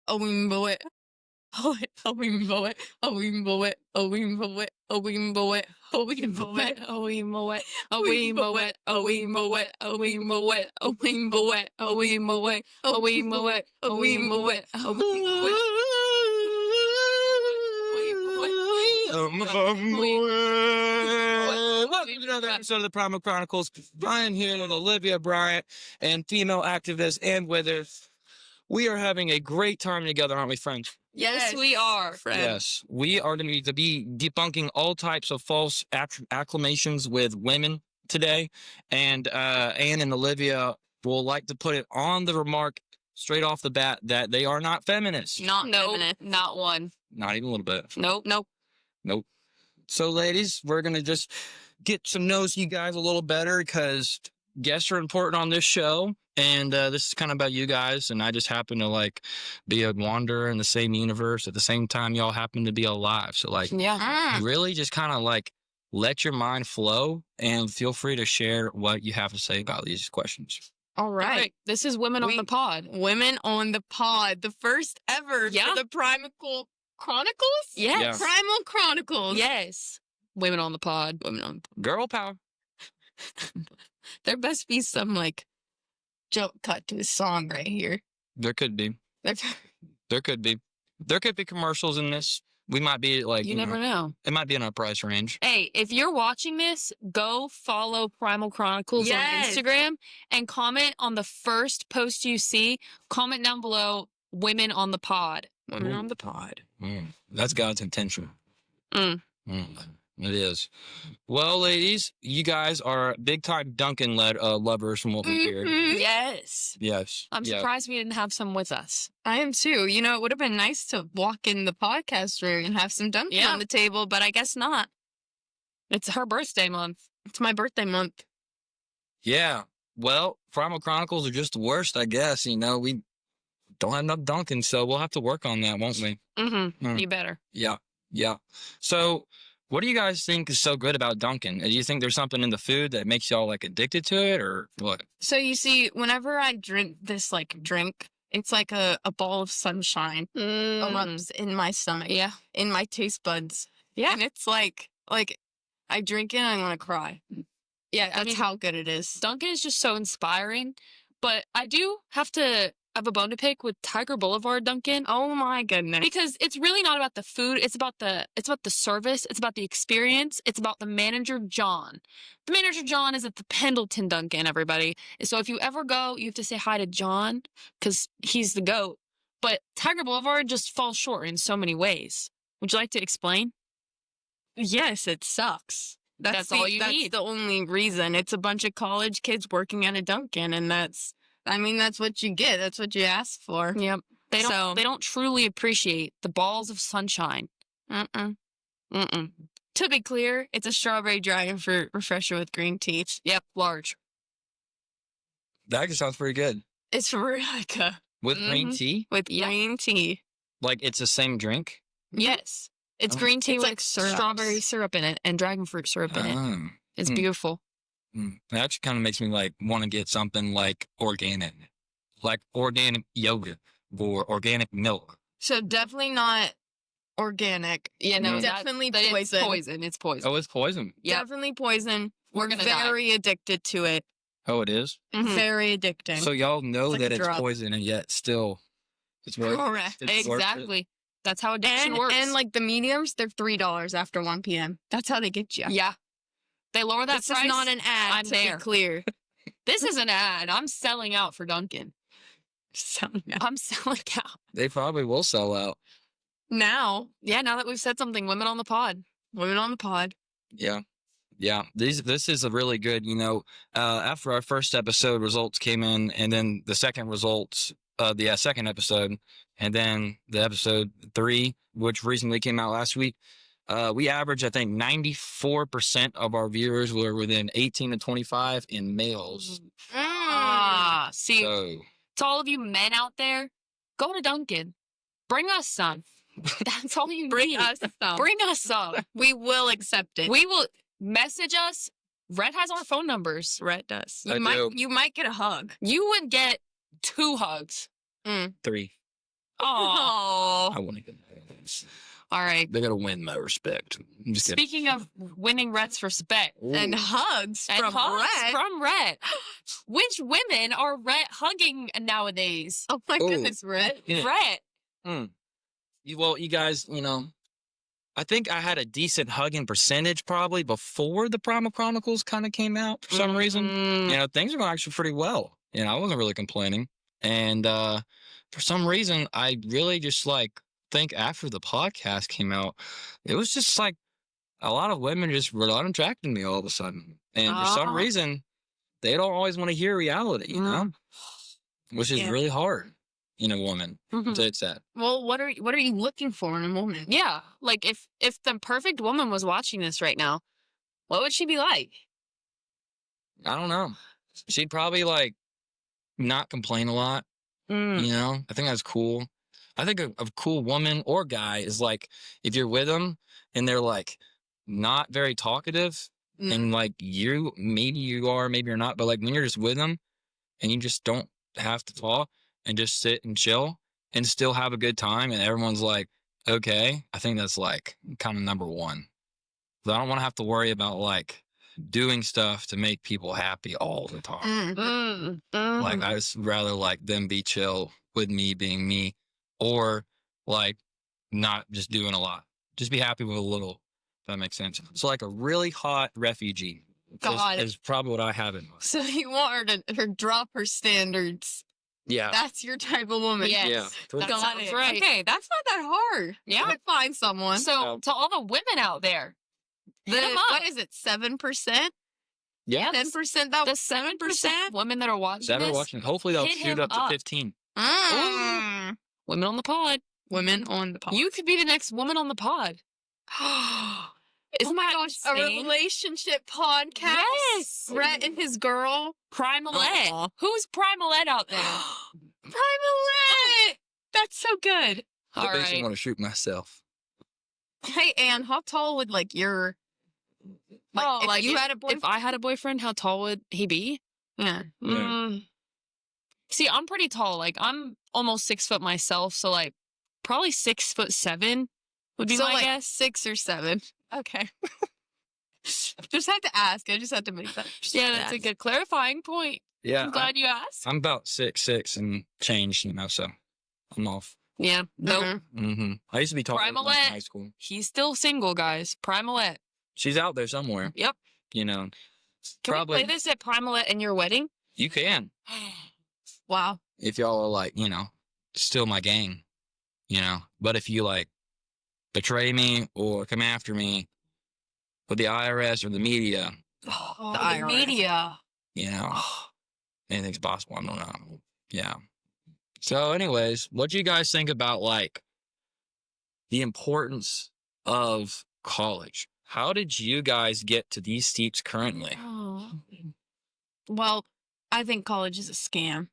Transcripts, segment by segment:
a wimbo it. Oh, a wimbo it, a wimbo it, a wimbo it, a wimbo it, a wimbo it, a wimbo it, a wimbo it, a wimbo it, a wimbo it, a wimbo it, a wimbo it, a wimbo it, a wimbo it, a wimbo it. Welcome to another episode of the Primal Chronicles. Brian here with Olivia Bryant and female activist and Whithers. We are having a great time together, aren't we, friends? Yes, we are, friends. Yes, we are going to be debunking all types of false acclamations with women today. And Anne and Olivia will like to put it on the remark straight off the bat that they are not feminists. Not feminist. Not one. Not even a little bit. Nope. So, ladies, we're going to just get to know you guys a little better because guests are important on this show. And this is kind of about you guys. And I just happen to, be a wanderer in the same universe. At the same time, y'all happen to be alive. So, really just kind of, let your mind flow and feel free to share what you have to say about these questions. All right. This is Women on the Pod. Women on the Pod. The first ever for the Primal Chronicles? Yes. Yeah. Primal Chronicles. Yes. Women on the Pod. Women on the Girl power. There must be some, jump cut to a song right here. There could be. There could be. There could be commercials in this. We might be You never know. It might be in our price range. Hey, if you're watching this, go follow Primal Chronicles on Instagram and comment on the first post you see. Comment down below, Women on the Pod. Women on the Pod. That's God's intention. It is. Well, ladies, you guys are big-time Duncan lovers from what we hear. Yes. Yes. I'm surprised we didn't have some with us. I am too. It would have been nice to walk in the podcast room and have some Dunkin' on the table, but I guess not. It's her birthday month. It's my birthday month. Yeah. Well, Primal Chronicles are just the worst, I guess. We don't have enough Dunkin', so we'll have to work on that, won't we? You better. Yeah. So, what do you guys think is so good about Dunkin'? Do you think there's something in the food that makes y'all addicted to it, or what? So you see, whenever I drink this drink, it's like a ball of sunshine erupts in my stomach, in my taste buds, and it's like I drink it and I want to cry. Yeah, that's how good it is. Dunkin' is just so inspiring, but I do have a bone to pick with Tiger Boulevard Dunkin'. Oh my goodness. Because it's really not about the food, it's about the service, it's about the experience, it's about the manager John. The manager John is at the Pendleton Dunkin', everybody. So if you ever go, you have to say hi to John because he's the GOAT. But Tiger Boulevard just falls short in so many ways. Would you like to explain? Yes, it sucks. That's all you need. That's the only reason. It's a bunch of college kids working at a Dunkin', and that's what you get. That's what you ask for. Yep. They don't truly appreciate the balls of sunshine. To be clear, it's a strawberry dragon fruit refresher with green tea. Yep, large. That actually sounds pretty good. It's really good. With green tea? With green tea. It's the same drink? Yes. It's green tea with strawberry syrup in it and dragon fruit syrup in it. It's beautiful. It actually kind of makes me want to get something organic, like organic yogurt or organic milk. So definitely not organic. Definitely poison. It's poison. It's poison. Oh, it's poison. Yep. Definitely poison. We're gonna very addicted to it. Oh, it is? Very addicting. So y'all know It's that a it's drug. poison, and yet still, it's worth Correct. it's worth it. Exactly. That's how addiction works. And the mediums, they're $3 after 1 p.m. That's how they get you. Yeah. They lower that This price. is not an ad, I'm to there. be clear. This is an ad. I'm selling out for Dunkin'. Selling out. I'm selling out. They probably will sell out. Now, Yeah, now that we've said something, Women on the Pod. Women on the Pod. Yeah. This is a really good, after our first episode results came in, and then the second results, the second episode, and then the episode 3, which recently came out last week, we averaged, I think, 94% of our viewers were within 18 to 25 in males. See, So, to all of you men out there, go to Dunkin'. Bring us some. That's all you Bring need. us some. Bring us some. We will accept it. We will message us. RHETT has our phone numbers. RHETT does. I do. You might get a hug. You would get 2 hugs. 3. Oh. I want to get. All right. They gotta win my respect. I'm just kidding. Speaking of winning Rhett's respect And hugs and from hugs Rhett. from Rhett, which women are Rhett hugging nowadays? Oh my Ooh. goodness, Rhett. Yeah. Rhett. Well, you guys, I think I had a decent hugging percentage probably before the Primal Chronicles kind of came out for some reason. Things are going actually pretty well. I wasn't really complaining. And for some reason, I really just think after the podcast came out, it was just like a lot of women just were not attracting me all of a sudden. And for some reason, they don't always want to hear reality, which is really hard in a woman. So it's sad. Well, what are you looking for in a woman? Yeah, like if the perfect woman was watching this right now, what would she be like? I don't know. She'd probably not complain a lot. I think that's cool. I think a cool woman or guy is if you're with them and they're not very talkative and maybe you are, maybe you're not, but when you're just with them and you just don't have to talk and just sit and chill and still have a good time and everyone's okay, I think that's kind of number one. But I don't want to have to worry about doing stuff to make people happy all the time. I just rather them be chill with me being me, or not just doing a lot. Just be happy with a little, if that makes sense. So a really hot refugee is probably what I have in mind. So you want her to drop her standards. Yeah. That's your type of woman. Yes. Yeah. That Got sounds it. right. Okay, that's not that hard. Yeah. You could find someone. So to all the women out there, hit 'em up. What is it, 7%? Yeah. 10%? That the was 7% women that are watching That are this, watching. Hopefully they'll hit shoot him up to up. 15. women on the pod. Women on the pod. You could be the next woman on the pod. Oh my gosh, a insane? relationship podcast. Yes. Rhett and his girl. Primalette. Aw. Who's Primalette out there? Primalette. That's so good. All I basically right. want to shoot myself. Hey, Anne, how tall would your if you had a boyfriend? If I had a boyfriend, how tall would he be? Yeah. See, I'm pretty tall. I'm almost 6 foot myself, so probably 6'7" would be So my guess. 6 or 7. Okay. Just had to ask. I just had to make that. Yeah, that's a good clarifying point. Yeah. I'm glad you asked. I'm about 6'6" and change, so I'm off. Yeah. Nope. I used to be taller in Primalette. high school. He's still single, guys. Primalette. She's out there somewhere. Yep. Can Can we play this at Primalette in your wedding? You can. Wow. If y'all are still my gang, But if you betray me or come after me with the IRS or the media, Oh, the IRS. media. anything's possible. I don't know. Yeah. So anyways, what do you guys think about the importance of college? How did you guys get to these seats currently? Oh. Well, I think college is a scam.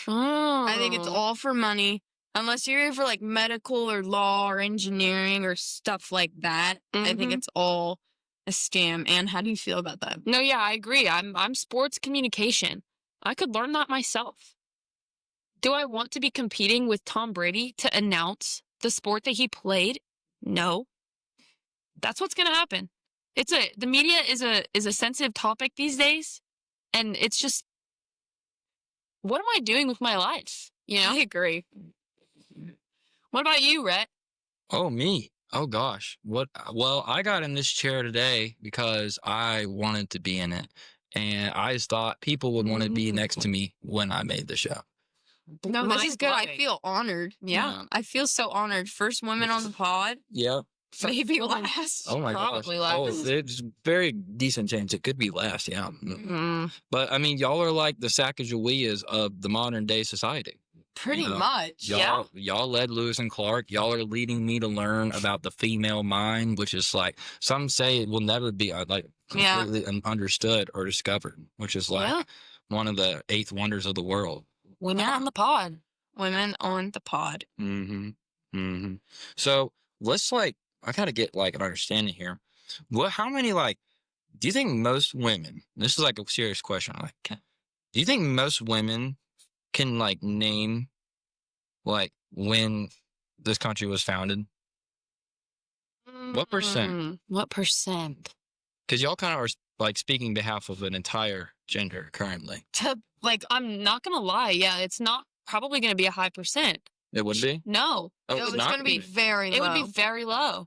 Oh. I think it's all for money. Unless you're here for medical or law or engineering or stuff like that. I think Mhm. it's all a scam. And how do you feel about that? No, yeah, I agree. I'm sports communication. I could learn that myself. Do I want to be competing with Tom Brady to announce the sport that he played? No. That's what's going to happen. The media is a sensitive topic these days, and it's just, what am I doing with my life? I agree. What about you, Rhett? Oh, me. Oh, gosh. What? Well, I got in this chair today because I wanted to be in it. And I just thought people would want to be next to me when I made the show. No, this is good. I Mind-blowing. feel honored. Yeah. I feel so honored. First woman on the pod. Yeah. Maybe last. Oh, my Probably gosh. Oh, last. it's very decent chance. It could be last, yeah. But, I mean, y'all are like the Sacagaweas of the modern day society. Pretty much. Y'all led Lewis and Clark. Y'all are leading me to learn about the female mind, which is some say it will never be completely understood or discovered, which is one of the 8th wonders of the world. Women on the pod. Women on the pod. So let's I gotta get an understanding here. How many do you think most women? This is a serious question. Do you think most women can name when this country was founded? What percent? What percent? Because y'all kind of are like speaking behalf of an entire gender currently. I'm not gonna lie. Yeah, it's not probably gonna be a high percent. It would be? No, Oh, No, it's it's not? going to be very low. it would be very low.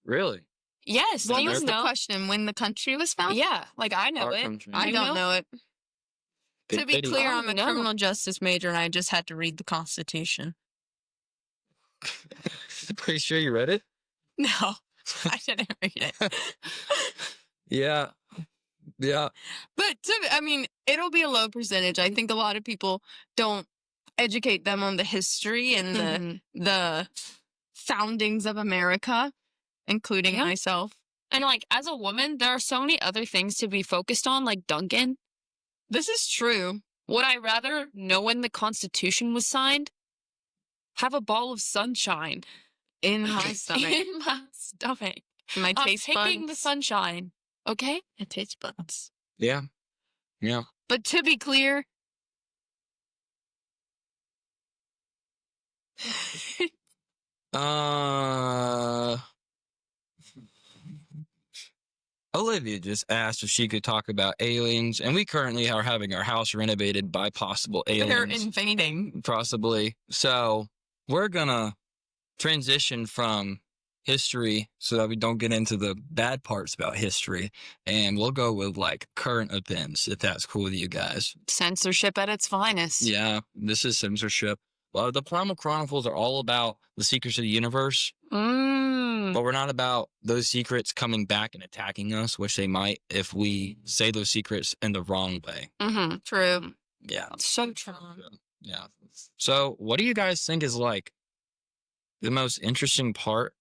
Really? Yes. What do you was the know? question? When the country was founded? Yeah, like I know Our it. country. I You don't know it. Big To be pity. clear, Oh, I'm a no. criminal justice major, and I just had to read the Constitution. Pretty sure you read it? No, I didn't read it. Yeah. Yeah. But I mean, it'll be a low percentage. I think a lot of people don't educate them on the history and the foundings of America, including Yeah. myself. And like as a woman, there are so many other things to be focused on, like Duncan. This is true. Would I rather know when the Constitution was signed? Have a ball of sunshine In my stomach. in my stomach. My I'm taste taking the buds. sunshine. Okay. My taste buds. Yeah. Yeah. But to be clear, Olivia just asked if she could talk about aliens, and we currently are having our house renovated by possible they're aliens. invading. Possibly. So we're gonna transition from history so that we don't get into the bad parts about history, and we'll go with like current events, if that's cool with you guys. Censorship at its finest. Yeah, this is censorship. Well, the Primal Chronicles are all about the secrets of the universe, but we're not about those secrets coming back and attacking us, which they might if we say those secrets in the wrong way. Mm-hmm. True. Yeah. So true. Yeah. So what do you guys think is like the most interesting part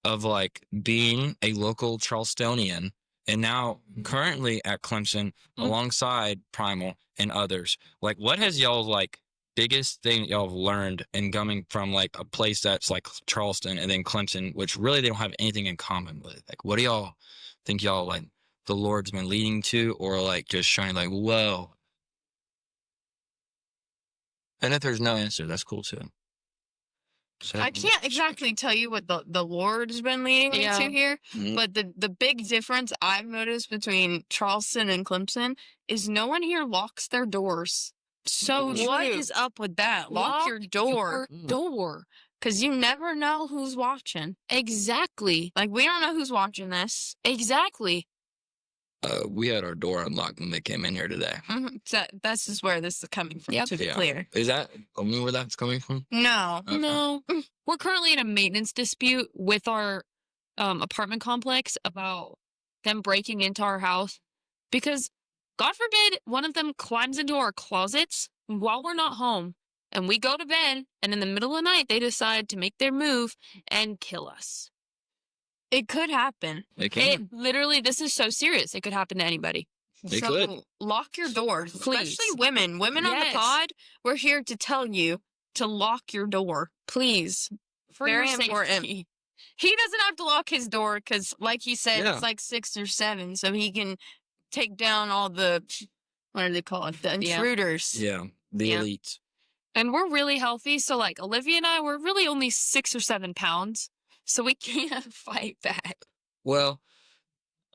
of like being a local Charlestonian and now currently at Clemson alongside Primal and others? Like what has y'all like biggest thing y'all have learned in coming from like a place that's like Charleston and then Clemson, which really they don't have anything in common with? Like what do y'all think y'all like the Lord's been leading to, or like just shining like, whoa? And if there's no answer, that's cool too. So, I can't exactly tell you what the Lord's been leading me Yeah. to here, Mhm. but the big difference I've noticed between Charleston and Clemson is no one here locks their doors. So true. What is up with that? Lock your door. Your door. Because you never know who's watching. Exactly. Like, we don't know who's watching this. Exactly. we had our door unlocked when they came in here today. So this is where this is coming from, Yep. to be Yeah. clear. Is that only where that's coming from? No. Okay. No. We're currently in a maintenance dispute with our apartment complex about them breaking into our house because, God forbid, one of them climbs into our closets while we're not home and we go to bed, and in the middle of the night, they decide to make their move and kill us. It could happen. They can. It literally, this is so serious. It could happen to anybody. They so could. lock your doors, Please. especially women. Women on the Yes. pod, we're here to tell you to lock your door. Please. For Very your important. safety. He doesn't have to lock his door because, like he said, Yeah. it's like 6 or 7, so he can take down all the, what are they called? The Yeah. intruders. Yeah. The Yeah. elite. And we're really healthy. So, like, Olivia and I, we're really only 6 or 7 pounds. So we can't fight that. Well,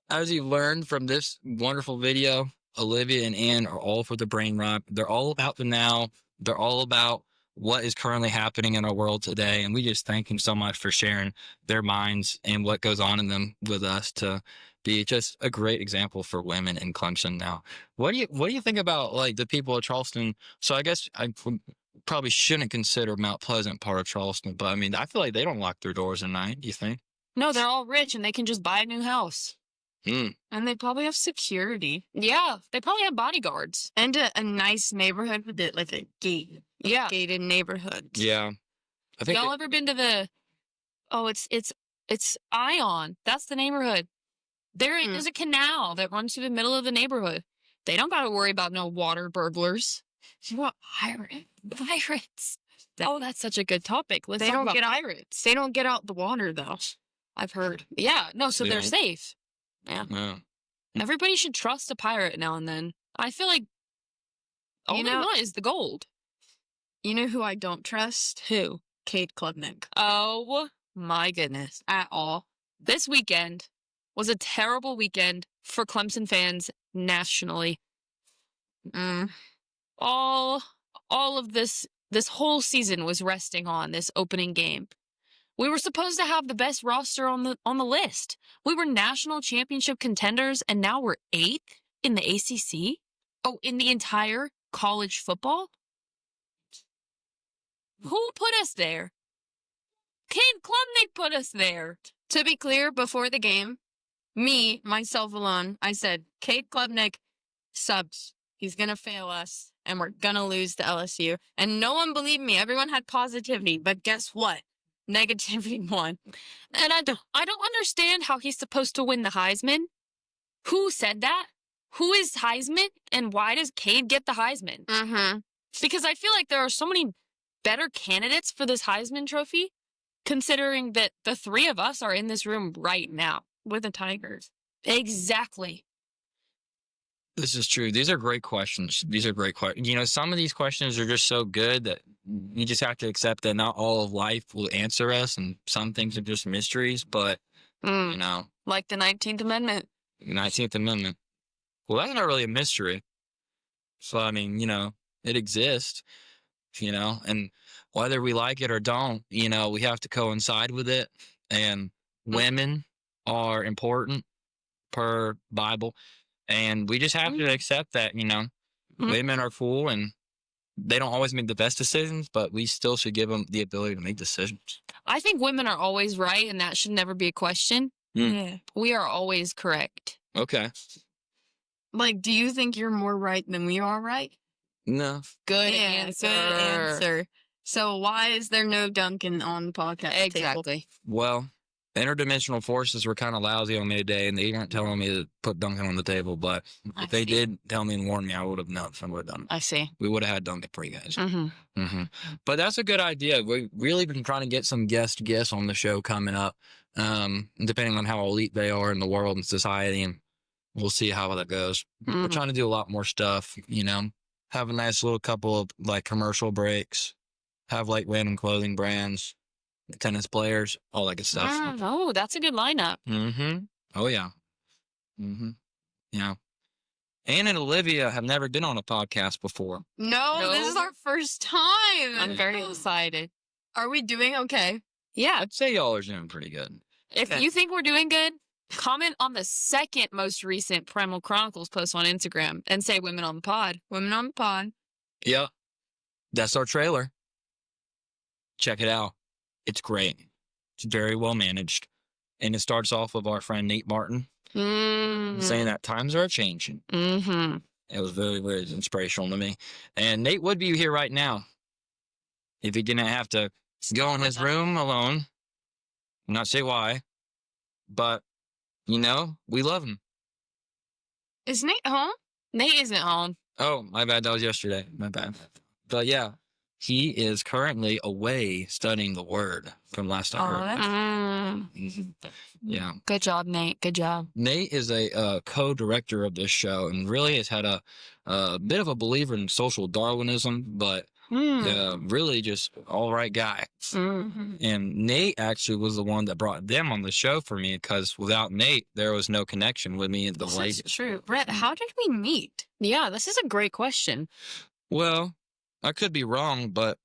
as you've learned from this wonderful video, Olivia and Ann are all for the brain rot. They're all about the now. They're all about what is currently happening in our world today. And we just thank them so much for sharing their minds and what goes on in them with us to be just a great example for women in Clemson now. What do you think about like the people of Charleston? So I guess I probably shouldn't consider Mount Pleasant part of Charleston, but I mean, I feel like they don't lock their doors at night. Do you think? No, they're all rich and they can just buy a new house. And they probably have security. Yeah, they probably have bodyguards. And a nice neighborhood with it, like a gate. Yeah. Gated neighborhood. Yeah. I think Y'all ever been to the? Oh, it's Ion. That's the neighborhood. There's a canal that runs through the middle of the neighborhood. They don't got to worry about no water burglars. What pirate? Pirates. Oh, that's such a good topic. Let's They talk don't about get out- pirates. They don't get out the water though. I've heard. Yeah, no, so They they're don't? safe. yeah. Everybody should trust a pirate now and then. I feel like all You they know- want is the gold. You know who I don't trust? Who? Kate Klubnik Oh my goodness. at all. This weekend was a terrible weekend for Clemson fans nationally. All of this whole season was resting on this opening game. We were supposed to have the best roster on the list. We were national championship contenders, and now we're 8th in the ACC. Oh, in the entire college football? Who put us there? Kate Klubnik put us there. To be clear, before the game, myself alone, I said, Kate Klubnik subs. He's going to fail us, and we're going to lose to LSU. And no one believed me. Everyone had positivity. But guess what? Negativity won. And I don't understand how he's supposed to win the Heisman. Who said that? Who is Heisman, and why does Cade get the Heisman? Mm-hmm. Because I feel like there are so many better candidates for this Heisman Trophy, considering that the 3 of us are in this room right now. With the Tigers. Exactly. This is true. These are great questions. These are great questions. You know, some of these questions are just so good that you just have to accept that not all of life will answer us, and some things are just mysteries. But, you know. Like the 19th Amendment. 19th Amendment. Well, that's not really a mystery. So, I mean, you know, it exists, you know, and whether we like it or don't, you know, we have to coincide with it. And women are important per Bible. And we just have to accept that, you know, women are cool and they don't always make the best decisions, but we still should give them the ability to make decisions. I think women are always right, and that should never be a question. Yeah. We are always correct. Okay. Like, do you think you're more right than we are right? No. Good Yeah, answer. Good answer. So why is there no Duncan on the podcast table? Exactly. Well, interdimensional forces were kind of lousy on me today, and they weren't telling me to put Duncan on the table. But I if they see. did tell me and warn me, I would have known. I would have done it. I see. We would have had Duncan for you guys. Mm-hmm. But that's a good idea. We've really been trying to get some guests on the show coming up, depending on how elite they are in the world and society, and we'll see how that goes. We're trying to do a lot more stuff, you know, have a nice little couple of like commercial breaks, have like random clothing brands, tennis players, all that good stuff. Oh, that's a good lineup. Oh, yeah. Yeah. Anne and Olivia have never been on a podcast before. No, this is our first time. I'm very excited. Are we doing okay? Yeah. I'd say y'all are doing pretty good. If you think we're doing good, comment on the second most recent Primal Chronicles post on Instagram and say Women on the Pod. Women on the Pod. Yeah. That's our trailer. Check it out. It's great. It's very well managed. And it starts off with our friend Nate Martin saying that times are changing. It was very, very inspirational to me. And Nate would be here right now if he didn't have to go in his room alone. Not say why, but, you know, we love him. Is Nate home? Nate isn't home. Oh, my bad. That was yesterday. My bad. But yeah, he is currently away studying the word from last I heard. Yeah. Good job, Nate. Good job. Nate is a co-director of this show and really has had a bit of a believer in social Darwinism, but really just all right guy. And Nate actually was the one that brought them on the show for me, because without Nate, there was no connection with me and the ladies. That's true. Rhett, how did we meet? Yeah, this is a great question. Well, I could be wrong, but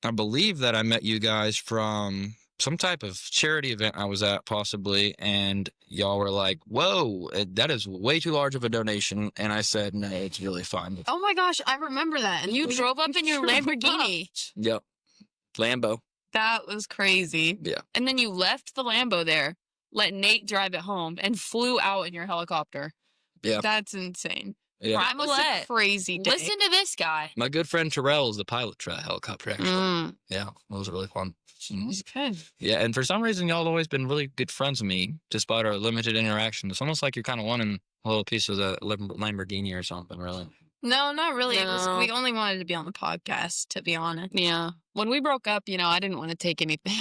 I believe that I met you guys from some type of charity event I was at, possibly, and y'all were like, whoa, that is way too large of a donation. And I said, no, it's really fine. Oh my gosh, I remember that. And You drove up in your Lamborghini. Yep. Lambo. That was crazy. Yeah. And then you left the Lambo there, let Nate drive it home, and flew out in your helicopter. Yeah. That's insane. Yeah. That was a crazy day. Listen to this guy. My good friend Terrell is the pilot for that helicopter, actually. Yeah, it was really fun. That's good. Yeah, and for some reason, y'all have always been really good friends with me, despite our limited interaction. It's almost like you're kind of wanting a little piece of the Lamborghini or something, really. No, not really. It was, No. we only wanted to be on the podcast, to be honest. Yeah. When we broke up, you know, I didn't want to take anything.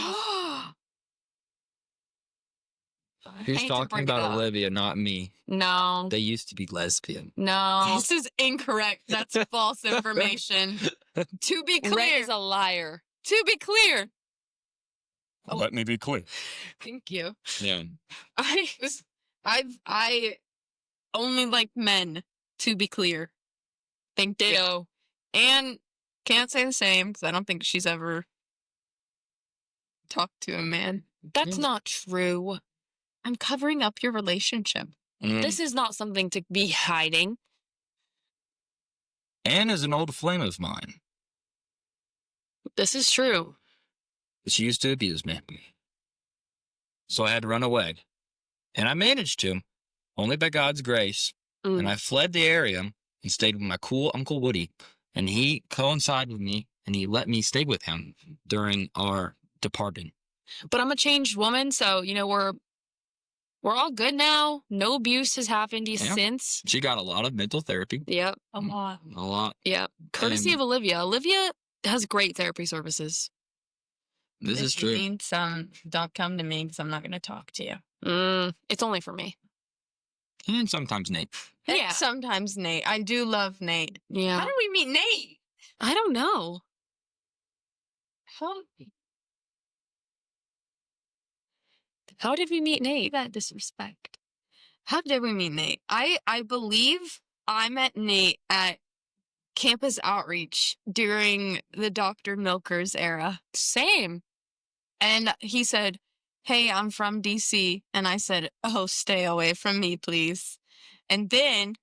He's hate to talking bring it about up. Olivia, not me. No. They used to be lesbian. No. This is incorrect. That's false information. To be Rhett clear. is a liar. To be clear. Oh. Let me be clear. Thank you. Yeah. I only like men, to be clear. Thank you. Ditto. And can't say the same because I don't think she's ever talked to a man. That's Yeah. not true. I'm covering up your relationship. Mm. This is not something to be hiding. Anne is an old flame of mine. This is true. She used to abuse me. So I had to run away. And I managed to, only by God's grace. Mm. And I fled the area and stayed with my cool Uncle Woody. And he coincided with me, and he let me stay with him during our departing. But I'm a changed woman, so, you know, we're all good now. No abuse has happened since. She got a lot of mental therapy. Yep. A lot. A lot. Yep. Courtesy And- of Olivia. Olivia has great therapy services. This is If you true. need some, don't come to me because I'm not going to talk to you. It's only for me. And sometimes Nate. And Yeah. sometimes Nate. I do love Nate. Yeah. How did we meet Nate? I don't know. How did we meet Nate? That disrespect. How did we meet Nate? I believe I met Nate at campus outreach during the Dr. Milkers era. Same. And he said, "Hey, I'm from DC." And I said, "Oh, stay away from me, please." And then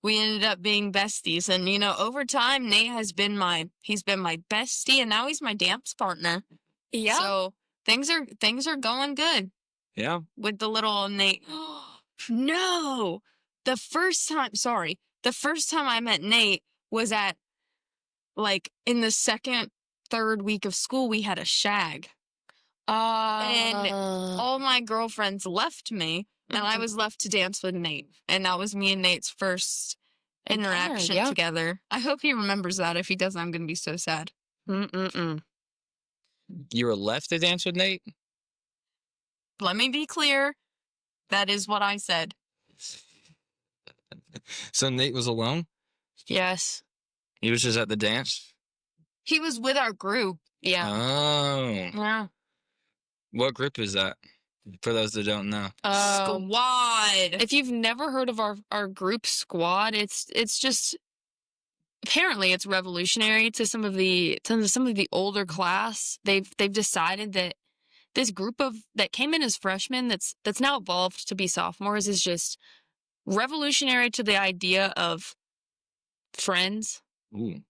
we ended up being besties. And, you know, over time, Nate has been he's been my bestie, and now he's my dance partner. Yeah. So things are going good Yeah. with the little Nate. No, the first time I met Nate was at, like, in the second, third week of school, we had a shag. And all my girlfriends left me, and I was left to dance with Nate. And that was me and Nate's first interaction yeah. together. I hope he remembers that. If he doesn't, I'm going to be so sad. You were left to dance with Nate? Let me be clear. That is what I said. So Nate was alone? Yes. He was just at the dance? He was with our group. Yeah. Oh. Yeah. What group is that? For those that don't know. Squad. If you've never heard of our group Squad, it's just apparently it's revolutionary to some of the older class. They've decided that this group that came in as freshmen that's now evolved to be sophomores is just revolutionary to the idea of friends. Ooh.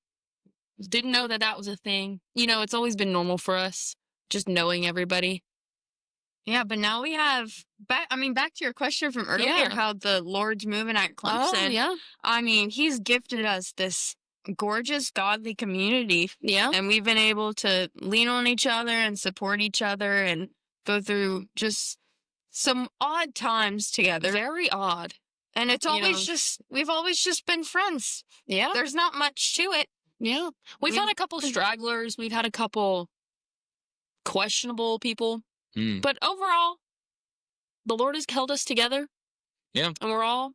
Didn't know that was a thing. You know, it's always been normal for us, just knowing everybody. Yeah, but now we have back to your question from earlier, Yeah. how the Lord's moving at Clemson. Oh, yeah. I mean, he's gifted us this gorgeous, godly community, Yeah. and we've been able to lean on each other and support each other and go through just some odd times together. Very odd. And it's you always know. we've always just been friends. Yeah. There's not much to it. Yeah. We've had a couple stragglers. We've had a couple questionable people. Mm. But overall, the Lord has held us together. Yeah. And we're all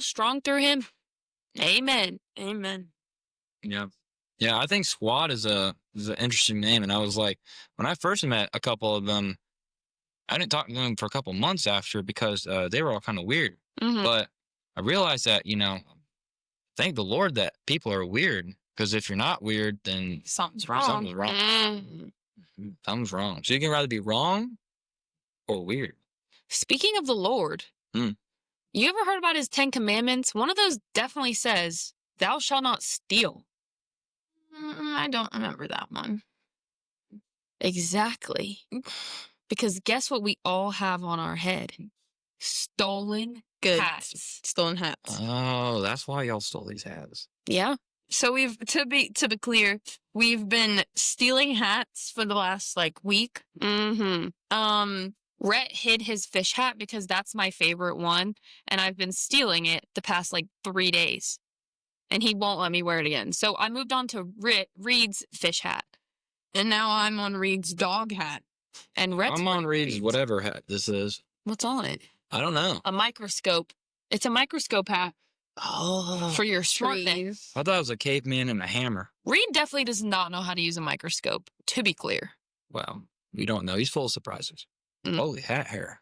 strong through him. Amen. Amen. Yeah. Yeah, I think Squad is an interesting name. And I was like, when I first met a couple of them, I didn't talk to them for a couple months after because they were all kind of weird. Mhm. But I realized that, thank the Lord that people are weird. Because if you're not weird, then Something's wrong. something's wrong. Mm. Something's wrong. So you can rather be wrong or weird. Speaking of the Lord, Hmm. you ever heard about his 10 Commandments? One of those definitely says, "Thou shalt not steal." I don't remember that one. Exactly. Because guess what we all have on our head? Stolen Good. hats. Stolen hats. Oh, that's why y'all stole these hats. Yeah. So we've to be clear, we've been stealing hats for the last week. Mm-hmm. Rhett hid his fish hat because that's my favorite one, and I've been stealing it the past 3 days, and he won't let me wear it again. So I moved on to Reed's fish hat, And now I'm on Reed's dog hat. and Rhett's I'm on Reed's. Reed's whatever hat this is. What's on it? I don't know. A microscope. It's a microscope hat Oh. for your smartness. Trees. I thought it was a caveman and a hammer. Reed definitely does not know how to use a microscope, to be clear. Well, We don't know. He's full of surprises. Mm. Holy hat hair.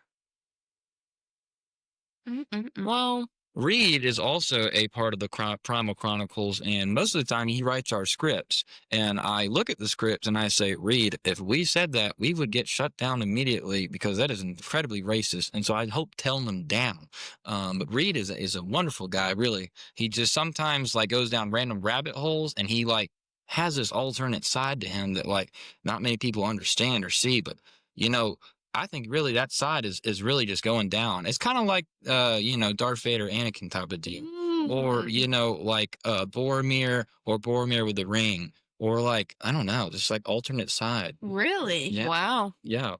Well, Reed is also a part of the Primal Chronicles, and most of the time he writes our scripts. And I look at the scripts and I say, Reed, if we said that, we would get shut down immediately because that is incredibly racist. And so I hope telling them down. But Reed is a wonderful guy, really. He just sometimes like goes down random rabbit holes, and he like has this alternate side to him that like not many people understand or see. But you know, I think really that side is really just going down. It's kind of like, Darth Vader, Anakin type of deal. Or, like Boromir or Boromir with the ring. Or like, I don't know, just like alternate side. Really? Yeah. wow. Yeah.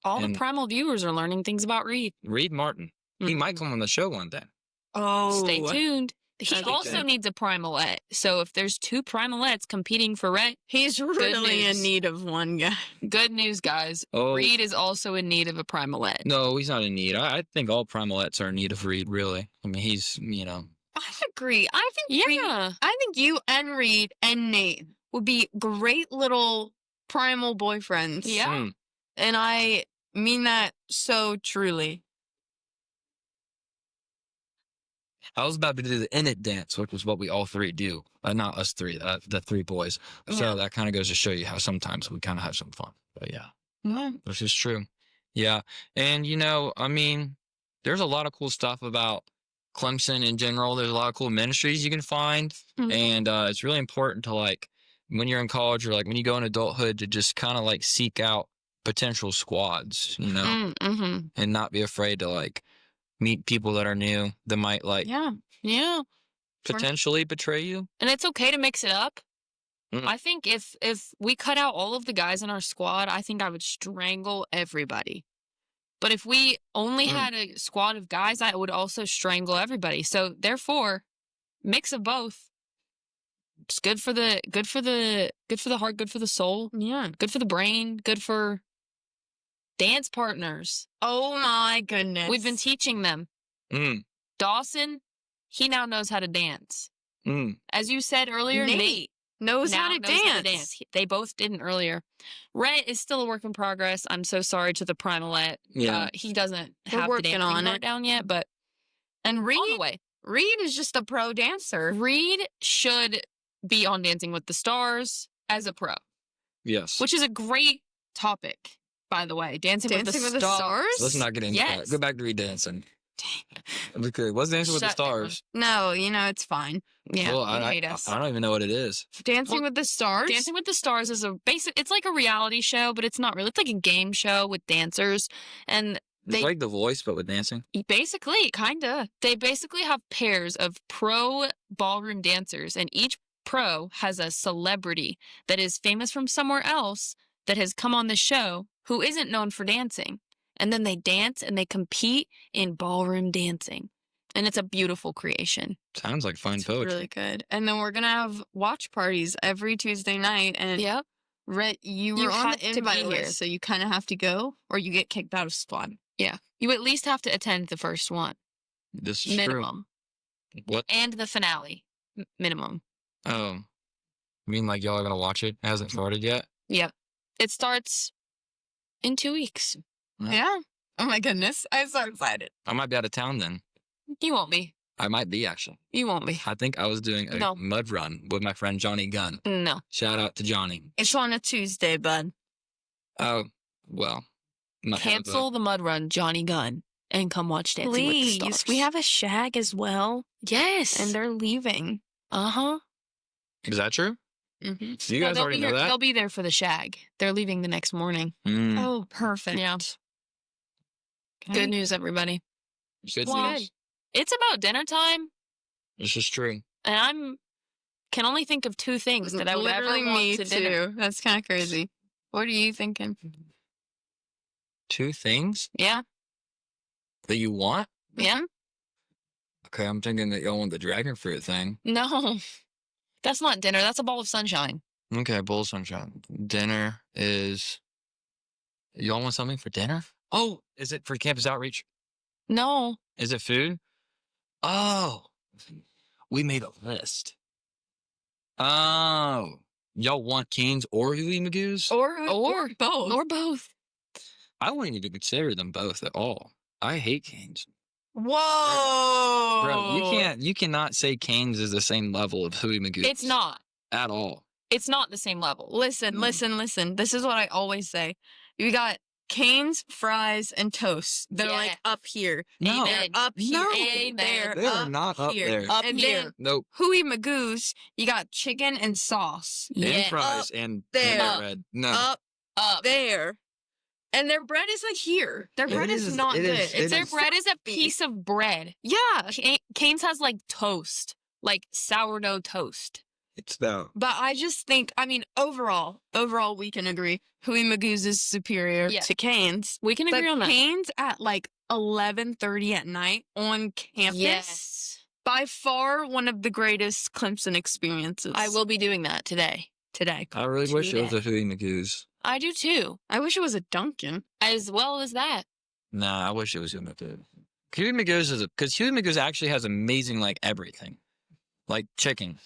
All the And- primal viewers are learning things about Reed. Reed Martin. He might come on the show one day. Oh. Stay tuned. He That'd be also good. needs a primalette. So if there's 2 primalettes competing for RHETT, He's really news. in need of one guy. good news, guys. Oh. Reed is also in need of a primalette. No, he's not in need. I think all primalettes are in need of Reed, really. I mean, he's, I agree. I think Reed, Yeah. I think you and Reed and Nate would be great little primal boyfriends. Yeah. And I mean that so truly. I was about to do the In It dance, which is what we all three do. Not us three, the 3 boys. So Yeah. that kind of goes to show you how sometimes we kind of have some fun. But yeah, Yeah. this is true. Yeah. And, I mean, there's a lot of cool stuff about Clemson in general. There's a lot of cool ministries you can find. Mhm. And it's really important to, like, when you're in college or, like, when you go in adulthood to just kind of, like, seek out potential squads, Mm-hmm. and not be afraid to, like, meet people that are new that might, like, Yeah. potentially betray you. And it's okay to mix it up. Mm. I think if we cut out all of the guys in our squad, I think I would strangle everybody. But if we only had a squad of guys, I would also strangle everybody. So therefore, mix of both. It's good for the heart, good for the soul, Yeah. good for the brain, good for dance partners. Oh my goodness. We've been teaching them. Mm. Dawson, he now knows how to dance. Mm. As you said earlier, Nate knows now how to knows how to dance. They both didn't earlier. RHETT is still a work in progress. I'm so sorry to the primalette. Yeah. He doesn't We're have the working dancing on part it. down yet, but And on the Reed, way. Reed is just a pro dancer. Reed should be on Dancing with the Stars as a pro, Yes. which is a great topic, by the way. Dancing with Dancing the with the Stars. Stars? Let's not get into Yes. that. Go back to dancing. Okay, what's Dancing with the Shut down. Stars? No, it's fine. Yeah, Well, you I hate us. don't even know what it is. Dancing Well, with the Stars? Dancing with the Stars is it's like a reality show, but it's not really. It's like a game show with dancers. And It's like The Voice, but with dancing. basically, kinda. They basically have pairs of pro ballroom dancers, and each pro has a celebrity that is famous from somewhere else that has come on the show who isn't known for dancing. And then they dance and they compete in ballroom dancing. And it's a beautiful creation. Sounds like fine It's poetry. really good. And then we're going to have watch parties every Tuesday night. And Yep. Rhett, you You were on have the to be invite here. list, so you kind of have to go or you get kicked out of squad. Yeah. You at least have to attend the first one. This is Minimum. true. What? And the finale. Minimum. Oh. I mean, like, y'all are going to watch it? It hasn't started yet? Yep. It starts in 2 weeks. Yeah. Yeah. Oh my goodness. I'm so excited. I might be out of town then. You won't be. I might be, actually. You won't be. I think I was doing a No. mud run with my friend Johnny Gunn. No. Shout out to Johnny. It's on a Tuesday, bud. Oh, well. might have a- Cancel the mud run, Johnny Gunn, and come watch Dancing with the Please. Stars. We have a shag as well. yes, And they're leaving. uh-huh. Is that true? Mm-hmm. So you guys already know that? They'll be there for the shag. They're leaving the next morning. Mm, Oh, perfect. Yeah. Okay. Good news, everybody. good Well, news. It's about dinner time, This is true. and can only think of 2 things that I would ever Literally want me to too. dinner. That's kind of crazy. What are you thinking? 2 things Yeah, that you want? yeah. Okay, I'm thinking that y'all want the dragon fruit thing. No, that's not dinner. That's a ball of sunshine. Okay, bowl of sunshine. Dinner is... Y'all want something for dinner? Oh, is it for campus outreach? No. Is it food? Oh, we made a list. Oh, y'all want Canes or Huey Magoo's? Or both. Or both. I wouldn't even consider them both at all. I hate Canes. Whoa. Bro, you cannot say Canes is the same level of Huey Magoo's. It's not. At all. It's not the same level. Listen. This is what I always say. You got Canes, fries, and toast. They're Yeah. like up here. No. They're up here. No. And they're They are up not up here. there. Up and here. then Nope. Huey Magoo's, you got chicken and sauce. And Yeah. fries and there. bread. No. Up there. And their bread is like here. Their bread is not good. Their bread is a piece of bread. Yeah. Cane's has like toast, like sourdough toast. It's about. But I just think, I mean, overall, we can agree Huey Magoo's is superior Yeah. to Cane's. We can agree But on that. Cane's at like 11:30 at night on campus. Yes. By far one of the greatest Clemson experiences. I will be doing that today. I really wish it was a Huey Magoo's. I do too. I wish it was a Dunkin'. As well as that. Nah, I wish it was Huey Magoo's. Huey Magoo's because Huey Magoo's actually has amazing like everything, like chicken.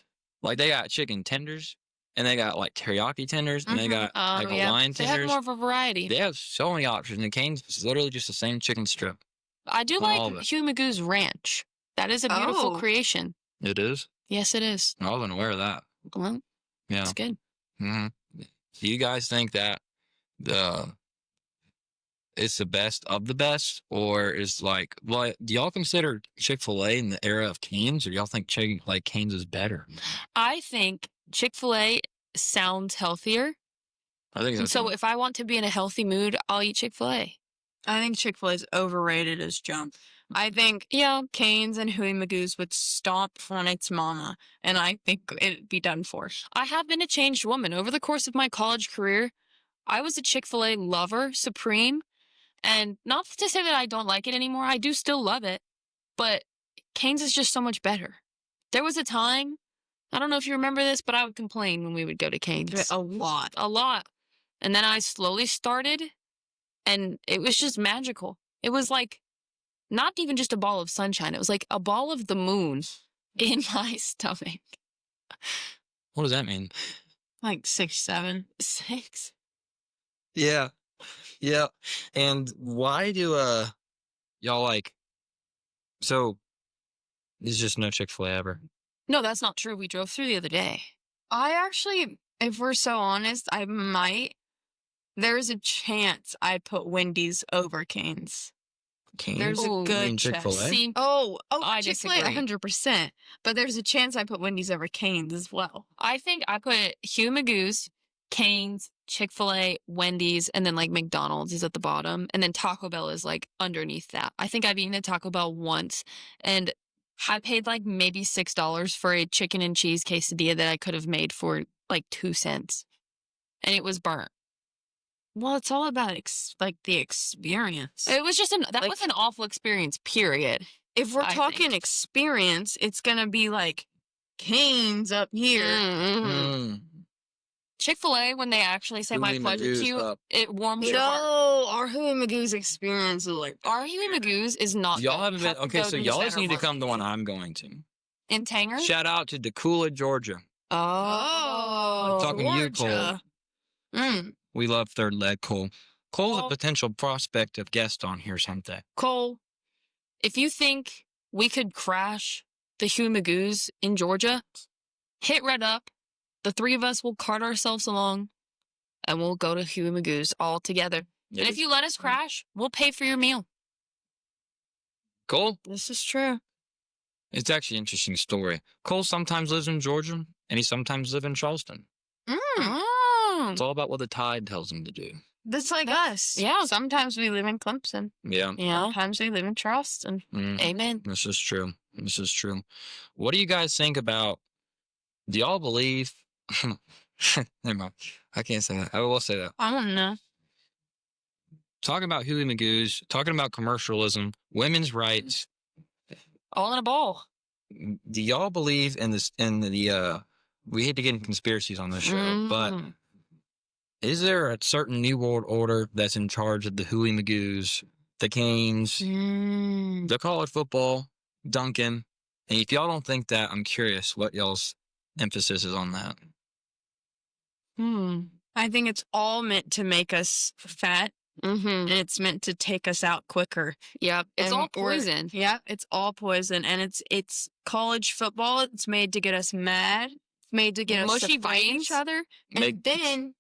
Like they got chicken tenders, and they got like teriyaki tenders, and they got like Hawaiian They tenders. have more of a variety. They have so many options. And Cane's is literally just the same chicken strip. I do all of like it. Huey Magoo's Ranch. That is a beautiful Oh. creation. It is. Yes, it is. I wasn't aware of that. Well, Yeah. it's good. hmm Do you guys think that it's the best of the best, or is like what? Do y'all consider Chick-fil-A in the era of Cane's, or y'all think Cane's is better? I think Chick-fil-A sounds healthier. I think And so if I want to be in a healthy mood, I'll eat Chick-fil-A. I think Chick-fil-A is overrated as junk. I think Yeah. Cane's and Huey Magoo's would stomp on its mama, and I think it'd be done for. I have been a changed woman. Over the course of my college career, I was a Chick-fil-A lover, supreme. And not to say that I don't like it anymore. I do still love it. But Cane's is just so much better. There was a time, I don't know if you remember this, but I would complain when we would go to Cane's. A lot. A lot. And then I slowly started, and it was just magical. It was like not even just a ball of sunshine. It was like a ball of the moon in my stomach. What does that mean? Like 6, 7. 6. Yeah. Yeah. And why do y'all like so there's just no Chick-fil-A ever? No, that's not true. We drove through the other day. I actually, if we're so honest, I might. There's a chance I'd put Wendy's over Cane's. Cane's? There's a Ooh. You good mean chance. Chick-fil-A? See, Oh, I Chick-fil-A, disagree. 100%. But there's a chance I put Wendy's over Cane's as well. I think I put Huey Magoo's, Cane's, Chick-fil-A, Wendy's, and then like McDonald's is at the bottom. And then Taco Bell is like underneath that. I think I've eaten at Taco Bell once, and I paid like maybe $6 for a chicken and cheese quesadilla that I could have made for like 2 cents. And it was burnt. Well, it's all about the experience. It was just Like- was an awful experience, period. If we're I talking think. experience, it's gonna be like Cane's up here. Mm. Chick-fil-A, when they actually say my Huey pleasure Magoo's to you, up. it warms your heart. No, our Huey Magoo's experience is like Our Huey Magoo's is not Y'all good. haven't been Have to okay, go so to y'all the just need to better come to one one. I'm going to. In Tanger? Shout out to Decula, Georgia. Oh, Talking to you, Georgia. Mm. We love third leg Cole. Cole's a Cole. potential prospect of guest on here someday. Cole, if you think we could crash the Huey Magoo's in Georgia, hit Red Up. The 3 of us will cart ourselves along, and we'll go to Huey Magoo's all together. And if you let us crash, we'll pay for your meal. Cole, This is true. it's actually an interesting story. Cole sometimes lives in Georgia, and he sometimes lives in Charleston. Oh. It's all about what the tide tells him to do. That's like us. yeah. Sometimes we live in Clemson. Yeah. Yeah. Sometimes we live in Charleston. Mm, Amen. this is true. This is true. What do you guys think about? Do y'all believe? Never mind. I can't say that. I will say that. I don't know. Talking about Huey Magoo's, talking about commercialism, women's rights. All in a ball. Do y'all believe in this? In the we hate to get in conspiracies on this show, but Mm. is there a certain new world order that's in charge of the Huey Magoo's, the Canes, Mm. the college football, Duncan? And if y'all don't think that, I'm curious what y'all's emphasis is on that. I think it's all meant to make us fat, and it's meant to take us out quicker. Yep. It's And all poison. Yeah, it's all poison, and it's college football. It's made to get us mad. It's made to get us Mushy to fight brains. each other, and then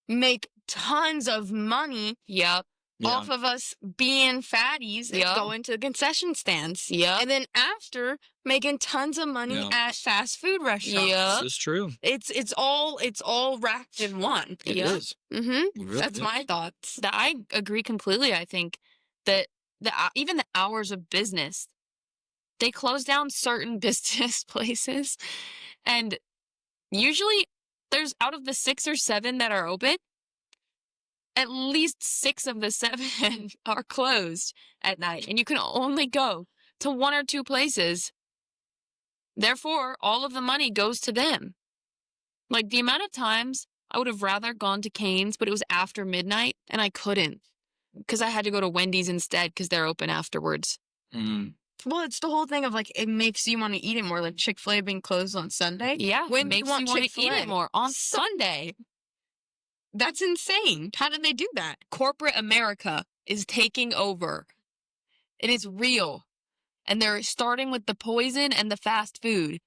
make tons of money Yep. off of us being fatties and Yep. going to concession stands. Yep. And then after making tons of money Yeah. at fast food restaurants. Yep. This is true. It's all wrapped in one. It Yeah. is. Mm-hmm. It really That's is. my thoughts. I agree completely. I think that even the hours of business, they close down certain business places, and usually there's out of the 6 or 7 that are open, at least 6 of the 7 are closed at night, and you can only go to 1 or 2 places. Therefore, all of the money goes to them. Like, the amount of times I would have rather gone to Cane's, but it was after midnight, and I couldn't because I had to go to Wendy's instead because they're open afterwards. Mm. Well, it's the whole thing of like it makes you want to eat it more, like Chick-fil-A being closed on Sunday. Yeah, When do makes you want you want to eat Chick-fil-A? it more on Sunday. That's insane. How did they do that? Corporate America is taking over. It is real. And they're starting with the poison and the fast food.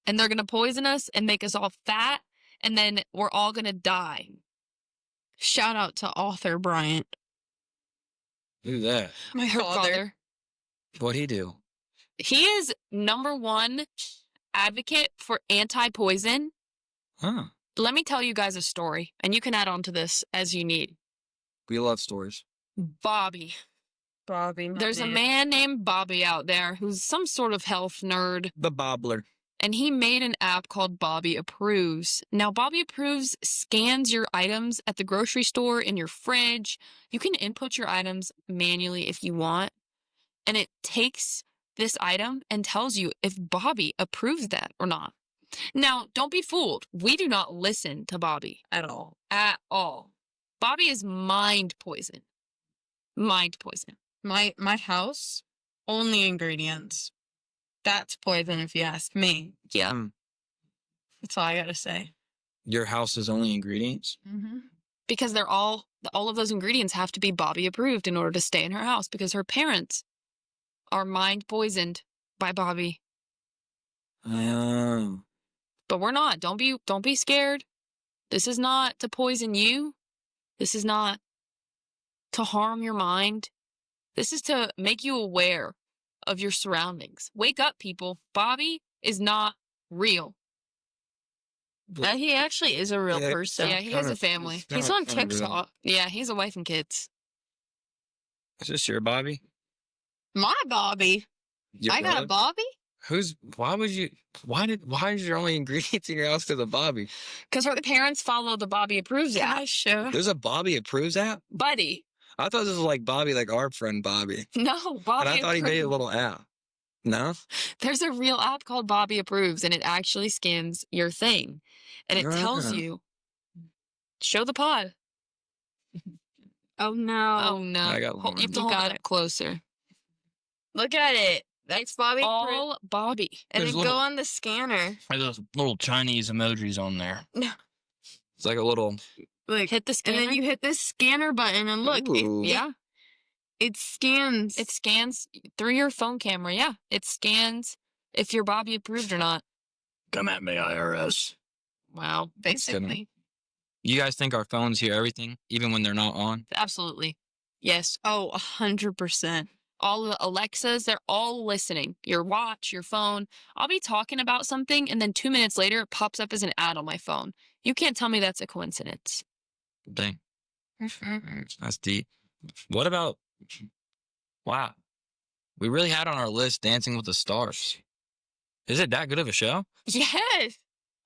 And they're going to poison us and make us all fat. And then we're all going to die. Shout out to Author Bryant. Do that. My Her father. What'd he do? He is #1 advocate for anti-poison. Huh. Let me tell you guys a story. And you can add on to this as you need. We love stories. Bobby. Bobby. There's a man named Bobby out there who's some sort of health nerd. The Bobbler. And he made an app called Bobby Approves. Now, Bobby Approves scans your items at the grocery store, in your fridge. You can input your items manually if you want. And it takes this item and tells you if Bobby approves that or not. Now, don't be fooled. We do not listen to Bobby At all. at all. Bobby is mind poison. Mind poison. My house, only ingredients. That's poison if you ask me. Yeah. That's all I gotta say. Your house's only ingredients? Mm-hmm. Because they're all of those ingredients have to be Bobby approved in order to stay in her house because her parents are mind poisoned by Bobby. Oh. But we're not. Don't be scared. This is not to poison you. This is not to harm your mind. This is to make you aware of your surroundings. Wake up, people. Bobby is not real. He actually is a real Yeah, person. Yeah, he has a family. He's on TikTok. Yeah, he has a wife and kids. Is this your Bobby? My Bobby. Your I got a brother? Bobby? Why is your only ingredients in your house to the Bobby? Because her parents follow the Bobby Approves app. Yeah, sure. There's a Bobby Approves app? Buddy. I thought this was like Bobby, like our friend Bobby. No, Bobby And I thought he made a Approves. little app. No? There's a real app called Bobby Approves, and it actually scans your thing. And it tells Ah. you, show the pod. Oh no. Oh, no. I got You have to one. hold Got it up closer. Look at it. That's Bobby. All Bobby. and There's then little- go on the scanner. There's those little Chinese emojis on there. No. It's like a little... Like, Hit the and scanner. then you hit this scanner button and look, Ooh. yeah. it scans. It scans through your phone camera. Yeah. It scans if you're Bobby approved or not. Come at me, IRS. Wow. basically. You guys think our phones hear everything, even when they're not on? Absolutely. Yes. Oh, 100%. All the Alexas, they're all listening. Your watch, your phone. I'll be talking about something, and then 2 minutes later, it pops up as an ad on my phone. You can't tell me that's a coincidence. Dang. That's deep. What about... Wow. We really had on our list Dancing with the Stars. Is it that good of a show? Yes.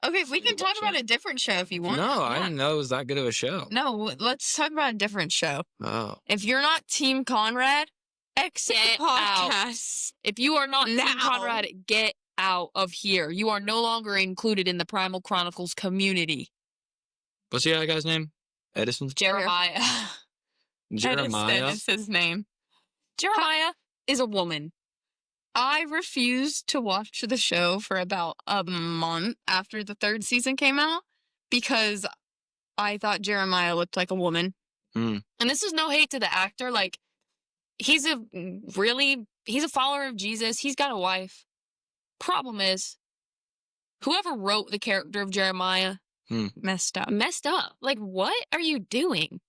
Okay, we can Good talk show. about a different show if you want. No, I Yeah. didn't know it was that good of a show. No, let's talk about a different show. Oh. If you're not Team Conrad, exit Get the out. podcast. If you are not Team Now. Conrad, get out of here. You are no longer included in the Primal Chronicles community. What's the other guy's name? Edison? Jeremiah. Jeremiah? Edison is his name. Jeremiah is a woman. I refused to watch the show for about a month after the 3rd season came out because I thought Jeremiah looked like a woman. Mm. And this is no hate to the actor. Like, he's a follower of Jesus. He's got a wife. Problem is, whoever wrote the character of Jeremiah Messed up. messed up. Like, what are you doing?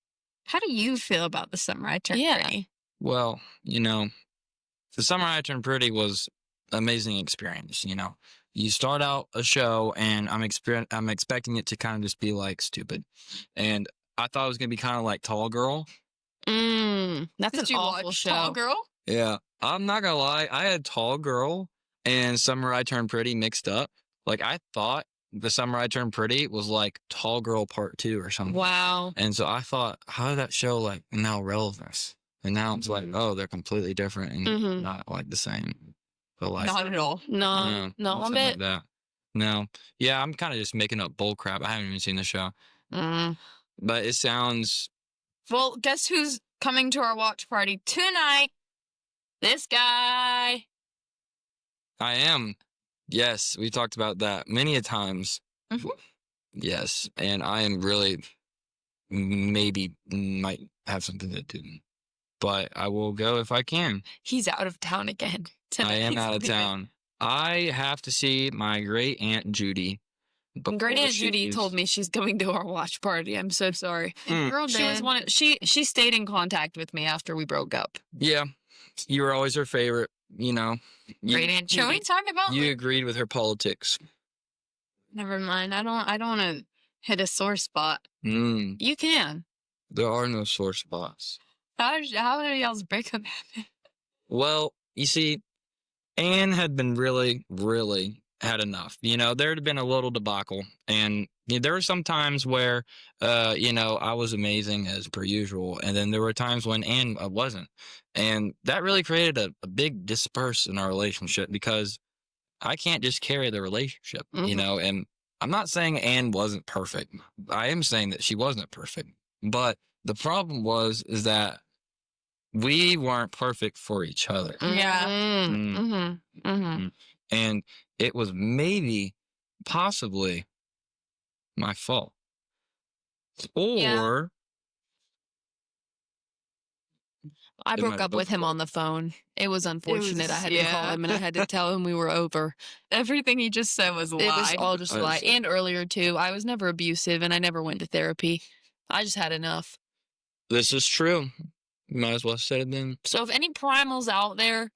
How do you feel about The Summer I Turned Yeah. Pretty? Well, you know, The Summer I Turned Pretty was an amazing experience. You know, you start out a show, and I'm expecting it to kind of just be like stupid, and I thought it was gonna be kind of like Tall Girl. That's Did an you awful watch show. Tall Girl? Yeah, I'm not gonna lie. I had Tall Girl and Summer I Turned Pretty mixed up. Like, I thought The Summer I Turned Pretty was like Tall Girl Part 2 or something. Wow. And so I thought, how did that show like now relevance? And now it's like, oh, they're completely different and Mhm. not like the same. But like, Not at all. No, not one something bit. like that. No, yeah, I'm kind of just making up bull crap. I haven't even seen the show, but it sounds. Well, guess who's coming to our watch party tonight? This guy. I am. Yes, we talked about that many a times. Mhm. Yes, and I am really maybe might have something to do, but I will go if I can. He's out of town again. I am He's out of leaving. town. I have to see my great Aunt Judy. Great before Aunt she Judy leaves. told me she's coming to our watch party. I'm so sorry. Mm. Girl She was did. one. She stayed in contact with me after we broke up. Yeah, you were always her favorite. You know, Great Aunt Can we Judy. talk about? you agreed with her politics. Never mind. I don't want to hit a sore spot. Mm, You can. there are no sore spots. How did y'all's breakup happen? Well, you see, Anne had been really, really had enough. You know, there had been a little debacle, and there were some times where, you know, I was amazing as per usual, and then there were times when Anne wasn't, and that really created a big disperse in our relationship because I can't just carry the relationship, you Mhm. know. And I'm not saying Anne wasn't perfect. I am saying that she wasn't perfect, but the problem is that we weren't perfect for each other. Yeah. And it was maybe, possibly my fault. Or Yeah. I It broke might up with both him work. on the phone. It was unfortunate. I had to call yeah. him and I had to tell him we were over. Everything he just said was a lie. It was all just a lie. Honestly. And earlier too, I was never abusive and I never went to therapy. I just had enough. this is true. Might as well have said it then. So if any primals out there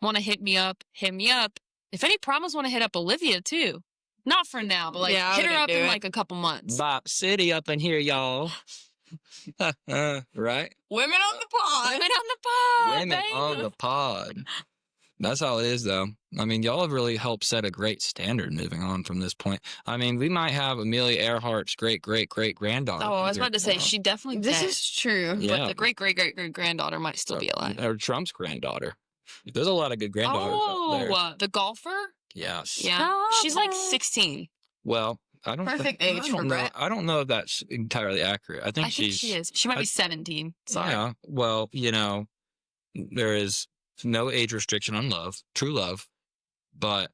want to hit me up, hit me up. If any primals want to hit up Olivia too, not for now, but like Yeah, I hit her wouldn't up do in it. like a couple months. Bop City up in here, y'all. Right? Women on the pod. Women on the pod, Women baby. on the pod. That's how it is, though. I mean, y'all have really helped set a great standard moving on from this point. I mean, we might have Amelia Earhart's great-great-great-granddaughter. Oh, I was here about to say tomorrow. she definitely This dead, is true. Yeah. but the great granddaughter might still be alive. Or Trump's granddaughter. There's a lot of good granddaughters out there. Oh, the golfer? Yes. Yeah, she's like 16. Well, I don't Perfect think, age I for don't know. Brett. I don't know if that's entirely accurate. I think I think she's. she is. She might I- be 17. Sorry. Yeah. Well, you know, there is no age restriction on love, true love, but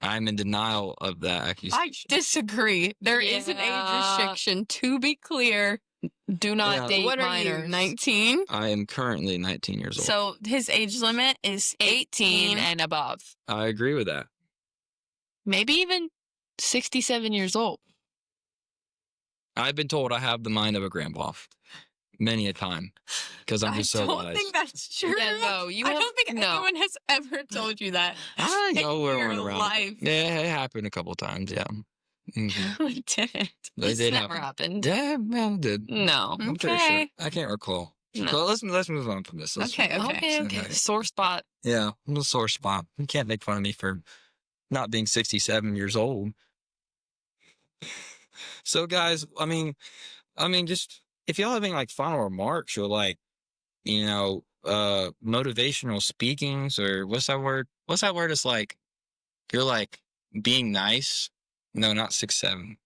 I'm in denial of that I accusation. disagree. There is an age Yeah. restriction. To be clear, Do not Yeah. date what are you, minors. 19? I am currently 19 years old. So his age limit is 18 18. and above. I agree with that. Maybe even 67 years old. I've been told I have the mind of a grandpa many a time because I'm I just so don't wise. think that's true. Yeah, no, you I have- don't think no. anyone has ever told you that. I in know we're your running around. life. Yeah, it happened a couple times. Yeah. Mhm. We didn't. They It's did never happen. happened. Yeah, man, it did. No. I'm pretty sure. Okay. I can't recall. No. So let's move on from this. Let's- Okay. Okay. Okay. Sore spot. Yeah, I'm a sore spot. You can't make fun of me for not being 67 years old. So, guys, I mean, just if y'all having like final remarks or like, you know, motivational speakings or what's that word? What's that word? It's like you're like being nice. No, not 6'7".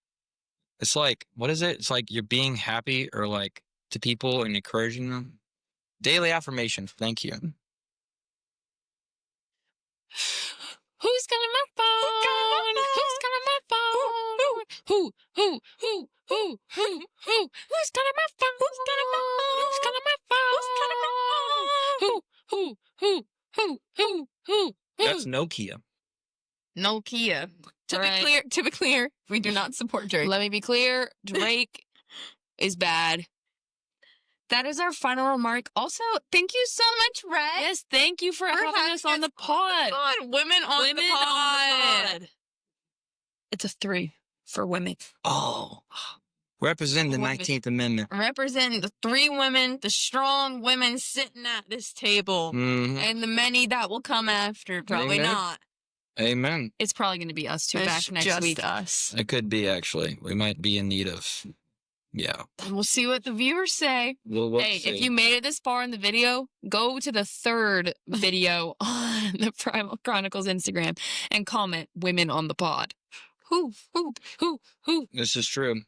It's like, what is it? It's like you're being happy or like to people and encouraging them. Daily affirmations. Thank you. Who's calling my phone? Who's calling my phone? Who's calling my phone? Who's calling my phone? Who's calling my phone? Who? That's Nokia. Nokia. To Right. be clear, we do not support Drake. Let me be clear. Drake is bad. That is our final remark. Also, thank you so much, Red. Yes, thank you for having us on the pod. Women on Women the pod. on the pod. It's a 3 for women. Oh. Represent the Women. 19th Amendment. Representing the 3 women, the strong women sitting at this table, Mhm. and the many that will come after. Probably Amen. not. Amen. It's probably going to be us two It's back next just week. us. It could be, actually. We might be in need of, yeah. And we'll see what the viewers say. We'll Hey, see. if you made it this far in the video, go to the 3rd video on the Primal Chronicles Instagram and comment "Women on the Pod." Who? This is true.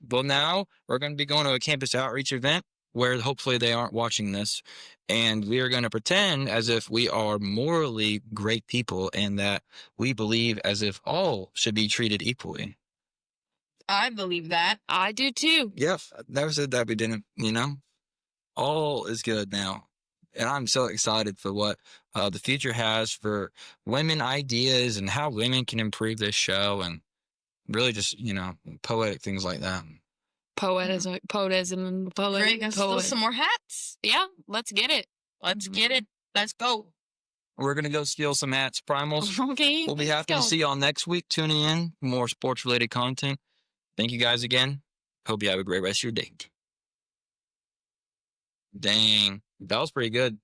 Well, now we're going to be going to a campus outreach event where hopefully they aren't watching this. And we are going to pretend as if we are morally great people and that we believe as if all should be treated equally. I believe that. I do too. Yep. I never said that we didn't, you know? All is good now. And I'm so excited for what the future has for women ideas and how women can improve this show and really just, you know, poetic things like that. Poetism. Drake, and steal some more hats. Yeah, let's get it. Let's get it. Let's go. We're going to go steal some hats, Primals. Okay. We'll be let's happy go. to see y'all next week tuning in for more sports related content. Thank you guys again. Hope you have a great rest of your day. Dang, that was pretty good.